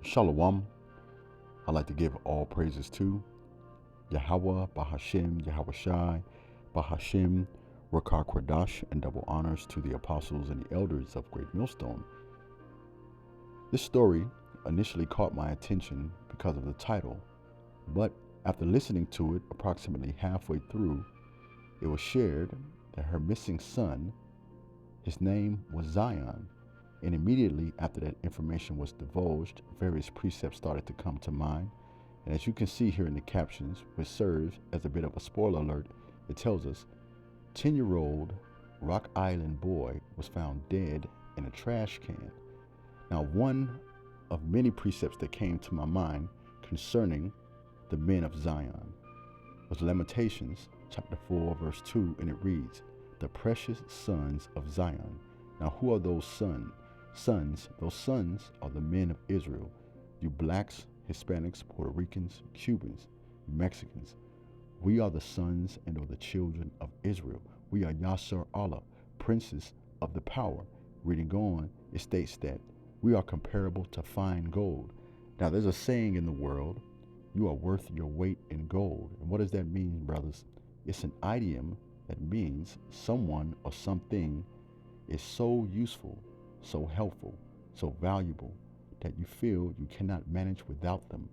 Shalom. I'd like to give all praises to Yahweh, Bahashem, Yahweh Shai, Bahashem, Rakar Kwadash, and double honors to the apostles and the elders of Great Millstone. This story initially caught my attention because of the title, but after listening to it approximately halfway through, it was shared that her missing son, his name was Zion, and immediately after that information was divulged, various precepts started to come to mind. And as you can see here in the captions, which serves as a bit of a spoiler alert, it tells us 10-year-old Rock Island boy was found dead in a trash can. Now, one of many precepts that came to my mind concerning the men of Zion was Lamentations chapter 4 verse 2, and it reads, the precious sons of Zion. Now, who are those sons? Those sons are the men of Israel, you blacks, Hispanics, Puerto Ricans, Cubans, Mexicans. We are the sons and are the children of Israel. We are Yasser Allah, princes of the power. Reading on, it states that we are comparable to fine gold. Now, there's a saying in the world, you are worth your weight in gold. And what does that mean, brothers? It's an idiom that means someone or something is so useful, so helpful, so valuable that you feel you cannot manage without them.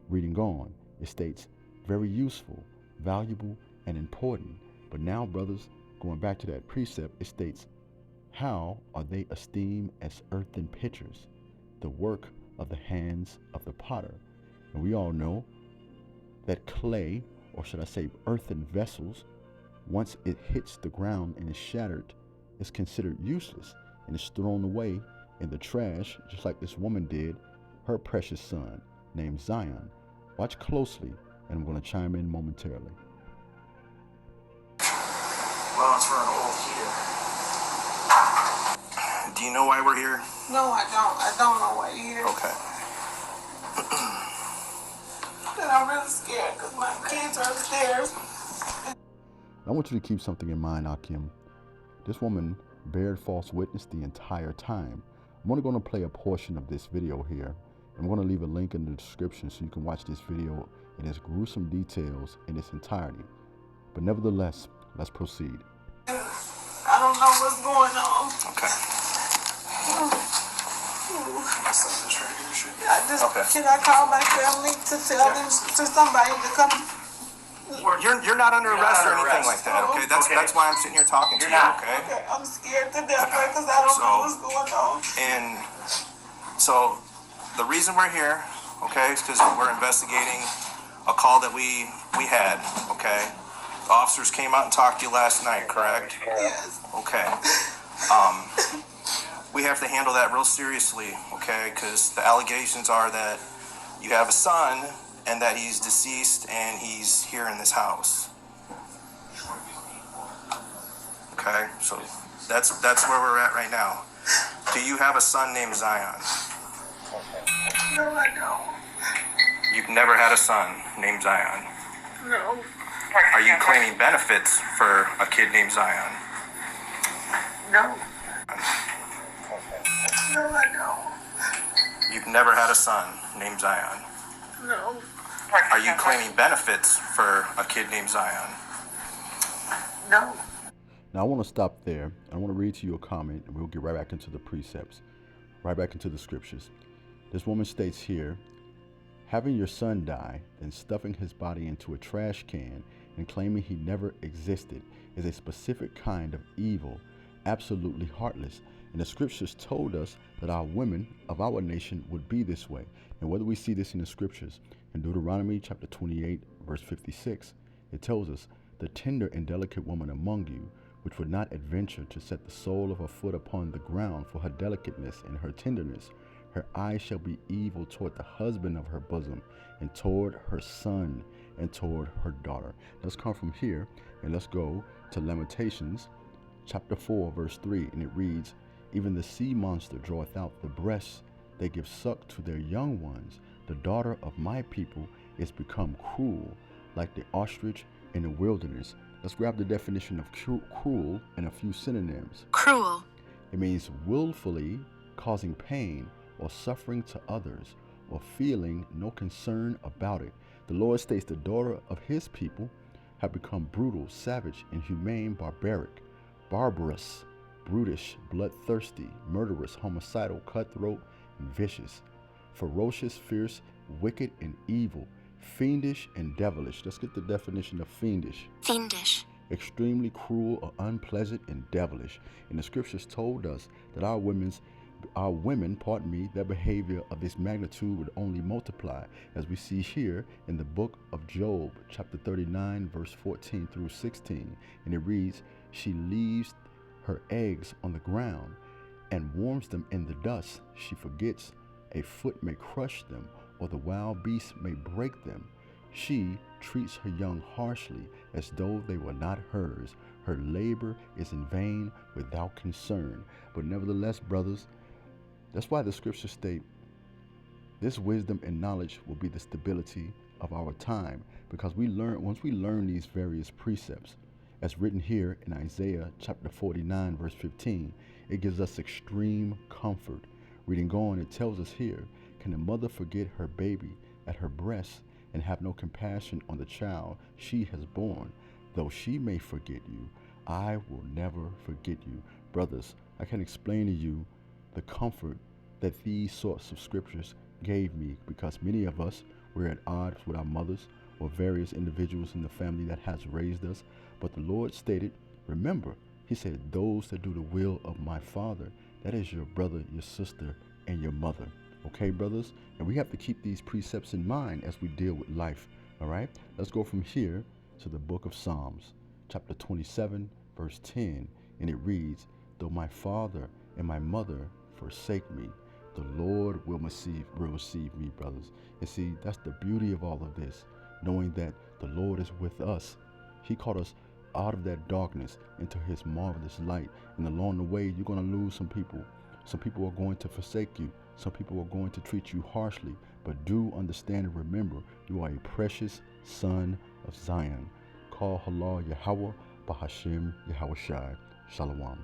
Reading on, it states very useful, valuable, and important. But now, brothers, going back to that precept, it states, how are they esteemed as earthen pitchers, the work of the hands of the potter? And we all know that clay, or should I say earthen vessels, once it hits the ground and is shattered, is considered useless and is thrown away in the trash, just like this woman did her precious son named Zion. Watch closely, and I'm going to chime in momentarily. Well, it's for an old heater. Do you know why we're here? No, I don't. I don't know why you're here. Okay. And I'm really scared because my kids are upstairs. I want you to keep something in mind, Akim. This woman bared false witness the entire time. I'm only going to play a portion of this video here. I'm going to leave a link in the description so you can watch this video in its gruesome details in its entirety. But nevertheless, let's proceed. I don't know what's going on. Okay. My son is right here. Should I call my family to tell them, to somebody to come? You're not under arrest or anything like that, okay? That's why I'm sitting here talking to you, okay? Okay, I'm scared to death because I don't know what's going on. And so the reason we're here, okay, is because we're investigating a call that we had, okay? The officers came out and talked to you last night, correct? Yes. Okay. We have to handle that real seriously, okay? Because the allegations are that you have a son and that he's deceased and he's here in this house. Okay, so that's where we're at right now. Do you have a son named Zion? No, I don't. You've never had a son named Zion. No. Are you claiming benefits for a kid named Zion? No. No, I don't. You've never had a son named Zion. No. Are you claiming benefits for a kid named Zion? No. Now, I want to stop there. I want to read to you a comment, and we'll get right back into the precepts, right back into the scriptures. This woman states here, having your son die, then stuffing his body into a trash can and claiming he never existed is a specific kind of evil, absolutely heartless. And the scriptures told us that our women of our nation would be this way. And whether we see this in the scriptures, in Deuteronomy chapter 28, verse 56, it tells us, the tender and delicate woman among you, which would not adventure to set the sole of her foot upon the ground for her delicateness and her tenderness, her eye shall be evil toward the husband of her bosom, and toward her son, and toward her daughter. Let's come from here, and let's go to Lamentations chapter 4, verse 3, and it reads, even the sea monster draweth out the breasts, they give suck to their young ones. The daughter of my people is become cruel, like the ostrich in the wilderness. Let's grab the definition of cruel and a few synonyms. Cruel. It means willfully causing pain or suffering to others, or feeling no concern about it. The Lord states the daughter of his people have become brutal, savage, inhumane, barbaric, barbarous, brutish, bloodthirsty, murderous, homicidal, cutthroat, and vicious, ferocious, fierce, wicked, and evil, fiendish, and devilish. Let's get the definition of fiendish. Fiendish. Extremely cruel or unpleasant and devilish. And the scriptures told us that our women, their behavior of this magnitude would only multiply, as we see here in the book of Job, chapter 39, verse 14 through 16. And it reads, she leaves her eggs on the ground and warms them in the dust. She forgets a foot may crush them, or the wild beast may break them. She treats her young harshly, as though they were not hers. Her labor is in vain, without concern. But nevertheless, brothers, that's why the scriptures state this wisdom and knowledge will be the stability of our time, because once we learn these various precepts, as written here in Isaiah chapter 49, verse 15, it gives us extreme comfort. Reading on, it tells us here, can a mother forget her baby at her breast and have no compassion on the child she has born? Though she may forget you, I will never forget you. Brothers, I can explain to you the comfort that these sorts of scriptures gave me, because many of us were at odds with our mothers or various individuals in the family that has raised us. But the Lord stated, remember, he said, those that do the will of my Father, that is your brother, your sister, and your mother. Okay, brothers? And we have to keep these precepts in mind as we deal with life. All right? Let's go from here to the book of Psalms, chapter 27, verse 10. And it reads, though my father and my mother forsake me, the Lord will receive me, brothers. And see, that's the beauty of all of this, knowing that the Lord is with us. He called us out of that darkness into his marvelous light. And along the way, you're going to lose some people. Some people are going to forsake you. Some people are going to treat you harshly. But do understand and remember, you are a precious son of Zion. Call Halal Yahweh, Bahashim Yahweh Shai. Shalom.